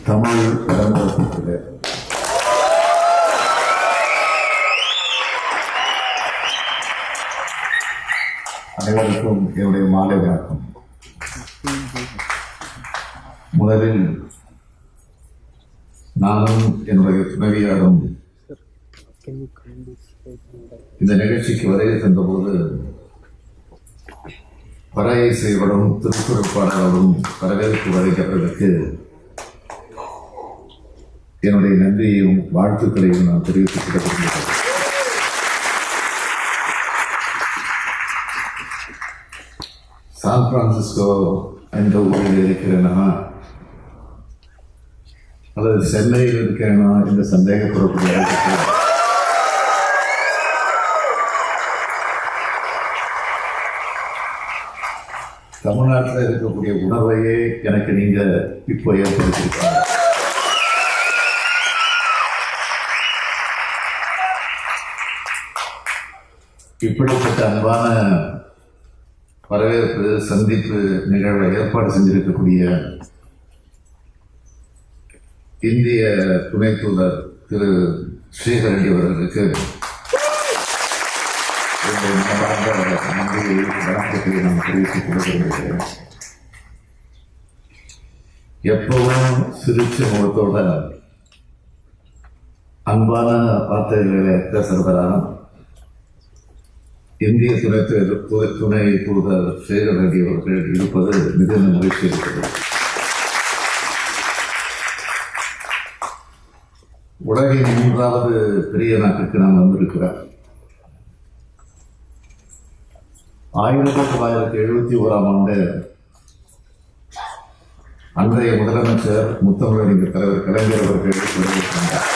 தமிழ் இடம்பெறப்பட்டது. அனைவருக்கும் என்னுடைய மாலை வணக்கம். முதலில் நானும் என்னுடைய துணைவியாரும் இந்த நிகழ்ச்சிக்கு வருகை தந்தபோது பறையை செய்வதும் திருக்குறட்பாளர்களும் வரவேற்பு வருகிறவர்களுக்கு என்னுடைய நன்றியையும் வாழ்த்துக்களையும் நான் தெரிவித்துக் கொள்ள விரும்புகிறேன். சான் பிரான்சிஸ்கோ என்ற ஊரில் இருக்கிறேனா அல்லது சென்னையில் இருக்கிறேனா என்ற சந்தேகப்படக்கூடிய தமிழ்நாட்டில் இருக்கக்கூடிய உணவையே எனக்கு நீங்க இப்போ ஏற்படுத்தியிருக்காங்க. இப்படிப்பட்ட அன்பான வரவேற்பு சந்திப்பு நிகழ்வை ஏற்பாடு செஞ்சிருக்கக்கூடிய இந்திய துணை தூதர் திரு ஸ்ரீதரண்டி அவர்களுக்கு நன்றியை வணக்கத்தை நான் தெரிவித்துக் கொள்ள விரும்புகிறேன். எப்பவும் சிரிச்ச முகத்தோட அன்பான வார்த்தைகளை பேசுறதா இந்திய துணை தூதர் ஸ்ரீதரண்டி அவர்கள் இருப்பது மிகுந்த மகிழ்ச்சி இருக்கிறது. உலகின் 3வது பெரிய நாட்டுக்கு நான் வந்திருக்கிறேன். 1971ஆம் ஆண்டு அன்றைய முதலமைச்சர் முத்தமிழறிஞர் தலைவர் கலைஞர் அவர்கள் வருகிறார்.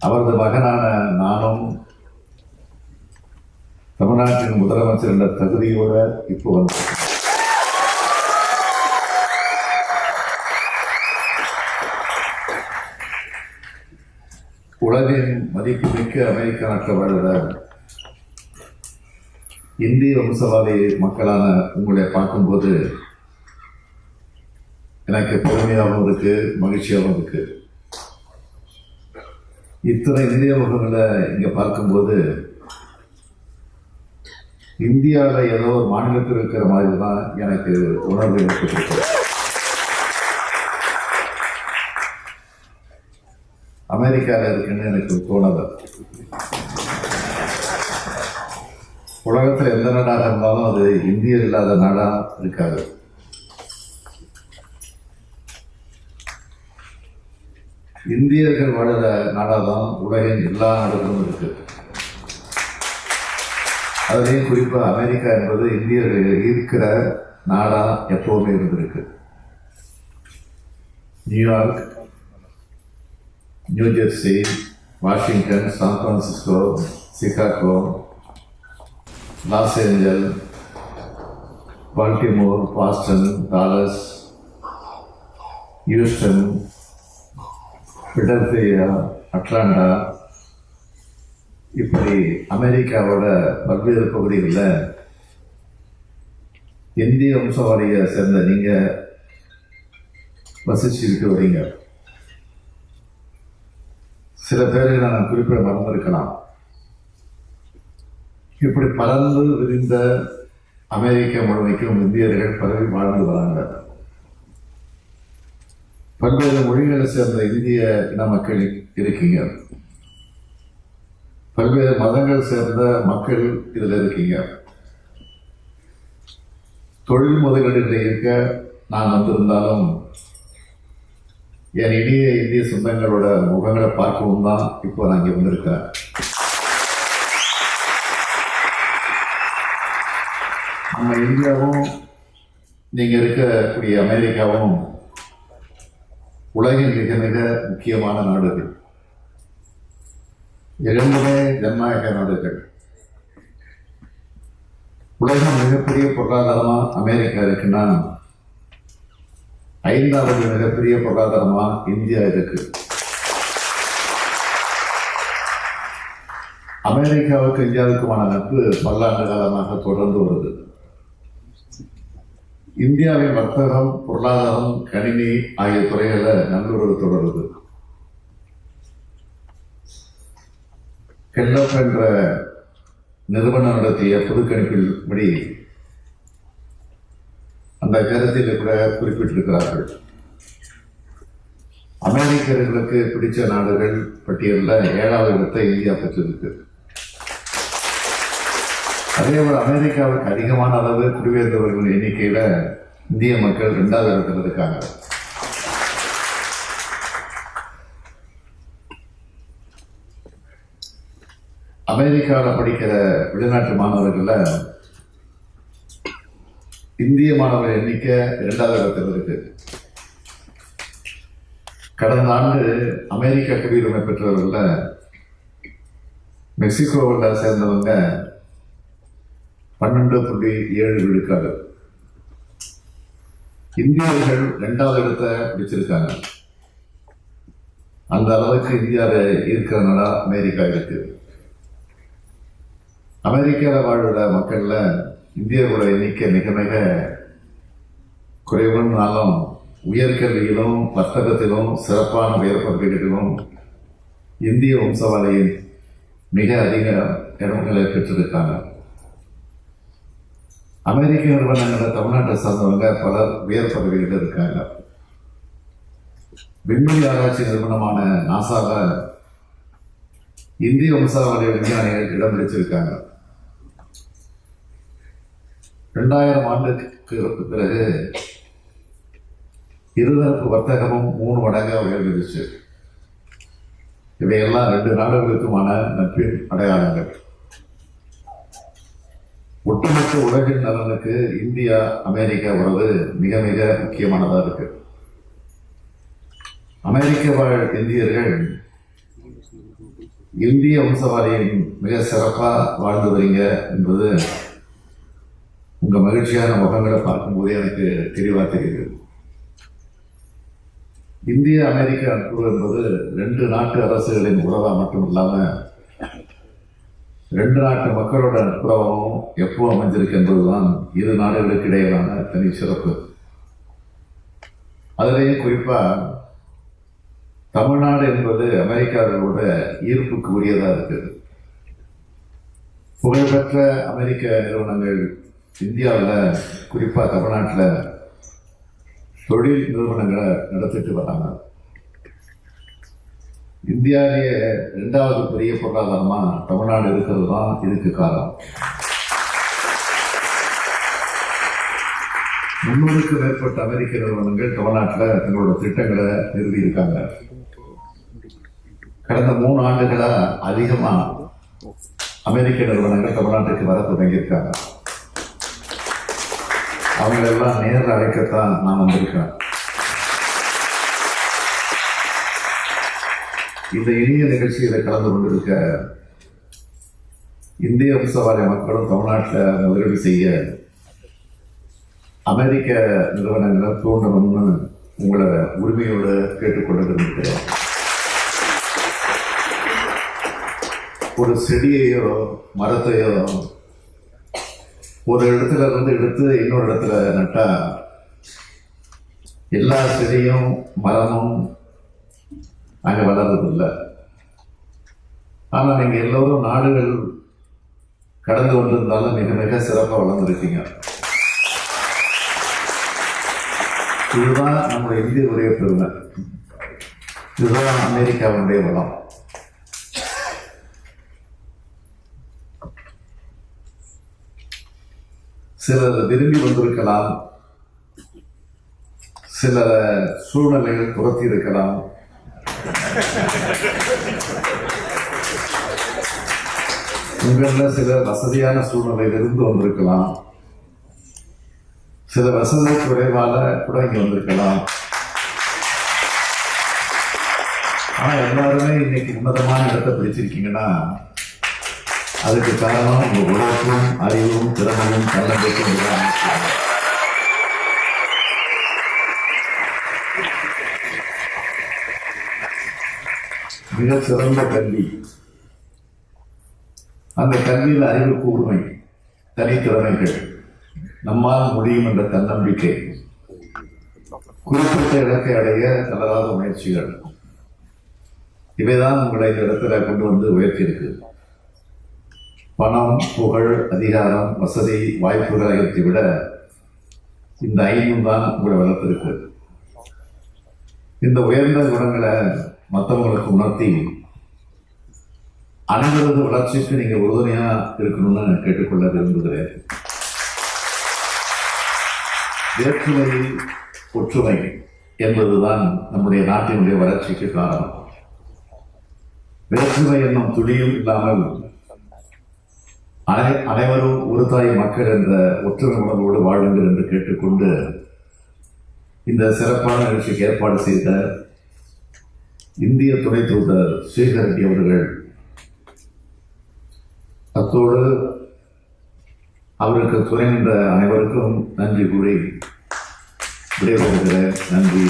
அவரது மகனான நானும் தமிழ்நாட்டின் முதலமைச்சர் என்ற தகுதியோட இப்போ வந்து உலகின் மதிப்புமிக்க அமெரிக்க நாட்டில் வாழ்கிற இந்திய வம்சவாதி மக்களான உங்களை பார்க்கும்போது எனக்கு பெருமையாகவும் இருக்கு, மகிழ்ச்சியாகவும் இருக்கு. இத்தனை இந்திய முகங்களை இங்க பார்க்கும்போது இந்தியாவில் ஏதோ ஒரு மாநிலத்தில் இருக்கிற மாதிரி தான் எனக்கு உணர்வு ஏற்பட்டிருக்கு. அமெரிக்காவில் இருக்குன்னு எனக்கு தோணலை. உலகத்தில் எந்த நாடாக இருந்தாலும் அது இந்தியர் இல்லாத நாடா இருக்காது. இந்தியர்கள் வாழுற நாடாதான் உலகின் எல்லா நாடுகளும் இருக்கு. அதுலேயும் குறிப்பாக அமெரிக்கா என்பது இந்தியர்கள் இருக்கிற நாடா எப்பவுமே இருந்திருக்கு. New York, New Jersey, Washington, San Francisco, Chicago, Los Angel, Baltimore, Boston, Dallas, Houston, Philadelphia, Atlanta, இப்படி அமெரிக்காவோட பல்வேறு பகுதிகளில் இந்திய வம்சவாதியை சேர்ந்த நீங்க வசிச்சுக்கிட்டு வரீங்க. சில பேருக்கு நான் குறிப்பிட மறந்திருக்கலாம். இப்படி பறந்து விரிந்த அமெரிக்கா முழுமைக்கும் இந்தியர்கள் பரவி வாழ்ந்து வராங்க. பல்வேறு மொழிகளை சேர்ந்த இந்திய இன மக்கள் இருக்கீங்க. பல்வேறு மதங்கள் சேர்ந்த மக்கள் இதில் இருக்கீங்க. தொழில் முதலீடுகளில் இருக்க நான் வந்திருந்தாலும் என் இனிய இந்திய சொந்தங்களோட முகங்களை பார்க்கவும் தான் இப்போ நான் இங்கே வந்திருக்கேன். நம்ம இந்தியாவும் நீங்க இருக்கக்கூடிய அமெரிக்காவும் உலகின் மிக மிக முக்கியமான நாடுகள். இரண்டுமே ஜனநாயக நாடுகள். உலகம் மிகப்பெரிய பொருளாதாரமா அமெரிக்கா இருக்குன்னா 5வது மிகப்பெரிய பொருளாதாரமா இந்தியா இருக்கு. அமெரிக்காவுக்கு இந்தியாவுக்குமான நட்பு பல்லாண்டு காலமாக தொடர்ந்து வருது. இந்தியாவின் வர்த்தகம், பொருளாதாரம், கணினி ஆகிய துறைகளில் நல்லுறவு தொடருது. கெல்லப் என்ற நிறுவனம் நடத்திய பொதுக்கணிப்பின்படி அந்த கருத்தில் கூட குறிப்பிட்டிருக்கிறார்கள். அமெரிக்கர்களுக்கு பிடிச்ச நாடுகள் பட்டியலில் 7வது இடத்தை இந்தியா பெற்றிருக்கு. அதேபோல் அமெரிக்காவுக்கு அதிகமான அளவு குடிபெயர்ந்தவர்கள் எண்ணிக்கையில இந்திய மக்கள் 2வது இடத்துல இருக்காங்க. அமெரிக்காவில் படிக்கிற வெளிநாட்டு மாணவர்கள இந்திய மாணவர் எண்ணிக்கை 2வது இடத்துல இருக்கு. கடந்த ஆண்டு அமெரிக்க குடியுரிமை பெற்றவர்கள மெக்சிகோவில் சேர்ந்தவங்க 12.7 விழுக்காடு. இந்தியர்கள் 2வது இடத்தை பிடிச்சிருக்காங்க. அந்த அளவுக்கு இந்தியாவில் இருக்கிற நாடா அமெரிக்கா இருக்கு. அமெரிக்காவில் வாழ்கிற மக்கள்ல இந்தியர்களோட எண்ணிக்கை மிக மிக குறைவுனாலும் உயர்கல்வியிலும் வர்த்தகத்திலும் சிறப்பான உயர் பதவிகளிலும் இந்திய வம்சாவளியின் மிக அதிக இடங்களை பெற்றிருக்காங்க. அமெரிக்க நிறுவனங்களில் தமிழ்நாட்டை சார்ந்தவங்க பலர் உயர் பதவிகளில் இருக்காங்க. விண்வெளி ஆராய்ச்சி நிறுவனமான நாசாவில் இந்திய வம்சாவளி விஞ்ஞானிகள் இடம் பிடிச்சிருக்காங்க. 2000 ஆண்டுக்கு பிறகு இருதரப்பு வர்த்தகமும் 3 மடங்காக உயர்ந்துருச்சு. இவையெல்லாம் 2 நாடுகளுக்குமான நட்பின் அடையாளங்கள். ஒட்டுமொத்த உலகின் நலனுக்கு இந்தியா அமெரிக்கா உறவு மிக மிக முக்கியமானதா இருக்கு. அமெரிக்க வாழ் இந்தியர்கள் இந்திய வம்சவாரியின் மிக சிறப்பா வாழ்ந்து வரீங்க என்பது உங்க மகிழ்ச்சியான முகங்களை பார்க்கும்போது எனக்கு தெளிவா தெரியுது. இந்திய அமெரிக்க நட்புறவு என்பது 2 நாட்டு அரசுகளின் உறவா மட்டும் இல்லாம 2 நாட்டு மக்களோட நட்புறவும் எப்போ அமைஞ்சிருக்கு என்பதுதான் இரு நாடுகளுக்கு இடையிலான தனி சிறப்பு. அதிலேயும் குறிப்பா தமிழ்நாடு என்பது அமெரிக்காவோட ஈர்ப்புக்கு உரியதா இருக்குது. புகழ்பெற்ற அமெரிக்க நிறுவனங்கள் இந்தியாவில் குறிப்பா தமிழ்நாட்டில் தொழில் நிறுவனங்களை நடத்திட்டு வராங்க. இந்தியாவிலேயே 2வது பெரிய பொருளாதாரமா தமிழ்நாடு இருக்கிறது தான் இதுக்கு காரணம். 300க்கும் மேற்பட்ட அமெரிக்க நிறுவனங்கள் தமிழ்நாட்டில் தங்களோட திட்டங்களை நிறுவியிருக்காங்க. கடந்த 3 ஆண்டுகளா அதிகமா அமெரிக்க நிறுவனங்கள் தமிழ்நாட்டுக்கு வர தொடங்கியிருக்காங்க. அவங்களெல்லாம் நேரில் அழைக்கத்தான் நான் வந்திருக்கேன். இந்த இனிய நிகழ்ச்சியில கலந்து கொண்டிருக்க இந்திய வம்சவாரி மக்களும் தமிழ்நாட்டில் முதலீடு செய்ய அமெரிக்க நிறுவனங்களை தூண்டணும்னு உங்களை உரிமையோடு கேட்டுக்கொண்டு விரும்புகிறேன். ஒரு செடியையோ மரத்தையோ ஒரு இடத்துல இருந்து எடுத்து இன்னொரு இடத்துல நட்டா எல்லா செடியும் மரமும் அங்கே வளர்றதில்லை. ஆனால் நீங்கள் எல்லோரும் நாடுகள் கடந்து கொண்டிருந்தாலும் மிக மிக சிறப்பாக வளர்ந்துருக்கீங்க. இதுதான் நம்முடைய இந்தியருடைய பெருமை. இதுதான் அமெரிக்காவுடைய வளம். சிலர் விரும்பி வந்திருக்கலாம், சில சூழ்நிலைகள் துரத்தி இருக்கலாம். உங்களில் சிலர் வசதியான சூழ்நிலையிலிருந்து வந்திருக்கலாம், சில வசதி குறைவால கூட இங்க வந்திருக்கலாம். ஆனா எல்லாருமே இன்னைக்கு உன்னதமான இடத்தை பிடிச்சிருக்கீங்கன்னா அதுக்கு காரணம் உங்க உழைப்பும் அறிவும் திறமையும் தன்னம்பிக்கையும். மிக சிறந்த கல்வி, அந்த கல்வியில் அறிவு கூர்மை, தனித்திறமைகள், நம்மால் முடியும் என்ற தன்னம்பிக்கை, குறிப்பிட்ட இலக்கை அடைய தளராத முயற்சிகள், இவைதான் உங்களை இந்த இடத்துல கொண்டு வந்து உயர்த்தியிருக்கு. பணம், புகழ், அதிகாரம், வசதி, வாய்ப்புகள் ஆகியவற்றை விட இந்த 5 தான் உங்களை வளர்த்திருக்கு. இந்த உயர்ந்த குணங்களை மற்றவங்களுக்கு உணர்த்தி அனைவரது வளர்ச்சிக்கு நீங்க உறுதுணையா இருக்கணும்னு கேட்டுக்கொள்ள விரும்புகிறேன். வேற்றுமை ஒற்றுமை என்பதுதான் நம்முடைய நாட்டினுடைய வளர்ச்சிக்கு காரணம். வேற்றுமை என்னும் துளியும் இல்லாமல் அனைவரும் ஒரு தாய் மக்கள் என்ற ஒற்றுமை உணர்வோடு வாழுங்கள் என்று கேட்டுக்கொண்டு இந்த சிறப்பான நிகழ்ச்சிக்கு ஏற்பாடு செய்த இந்திய துணை தூதர் ஸ்ரீதர் ரெட்டி அவர்கள், அத்தோடு அவருக்கு துணை நின்ற அனைவருக்கும் நன்றி கூறி விடைபெறுகிறேன். நன்றி.